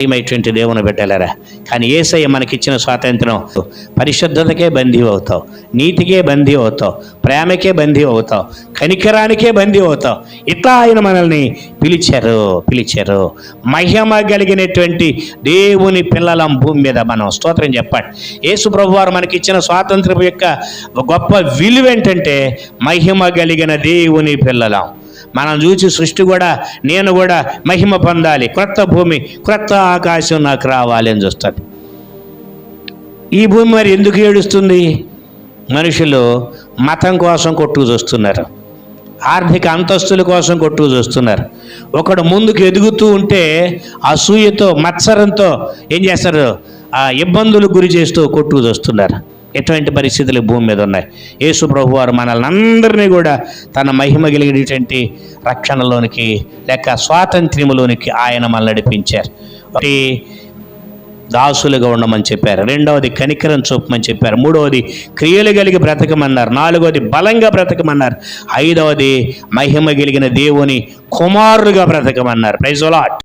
ప్రియమైనటువంటి దేవుని బిడ్డలారా, కానీ యేసయ్య మనకిచ్చిన స్వాతంత్రం పరిశుద్ధతకే బందీ అవుతావు, నీతికే బందీ అవుతావు, ప్రేమకే బందీ అవుతావు, కనికరానికే బందీ అవుతావు. ఇట్లా ఆయన మనల్ని పిలిచారు. మహిమ కలిగినటువంటి దేవుని పిల్లలం భూమి మీద మనం. స్తోత్రం చెప్పండి. యేసు ప్రభువారు మనకిచ్చిన స్వాతంత్రం యొక్క గొప్ప విలువ ఏంటంటే మహిమ కలిగిన దేవుని పిల్లలం. మనం చూసి సృష్టి కూడా, నేను కూడా మహిమ పొందాలి, క్రొత్త భూమి క్రొత్త ఆకాశం నాకు రావాలి అని చూస్తుంది. ఈ భూమి మరి ఎందుకు ఏడుస్తుంది? మనుషులు మతం కోసం కొట్టుకు చూస్తున్నారు, ఆర్థిక అంతస్తుల కోసం కొట్టుకు చూస్తున్నారు. ఒకడు ముందుకు ఎదుగుతూ ఉంటే అసూయతో మత్సరంతో ఏం చేస్తారు? ఇబ్బందులకు గురి చేస్తూ కొట్టుకు చూస్తున్నారు. ఎటువంటి పరిస్థితులు భూమి మీద ఉన్నాయి. యేసు ప్రభు వారు మనల్ని అందరినీ కూడా తన మహిమ కలిగినటువంటి రక్షణలోనికి లేక స్వాతంత్ర్యములోనికి ఆయన మనల్ని నడిపించారు. ఒకటి దాసులుగా ఉండమని చెప్పారు, రెండవది కనికరం చూపమని చెప్పారు, మూడవది క్రియలు కలిగి బ్రతకమన్నారు, నాలుగవది బలంగా బ్రతకమన్నారు, ఐదవది మహిమ కలిగిన దేవుని కుమారులుగా బ్రతకమన్నారు. Praise the lord.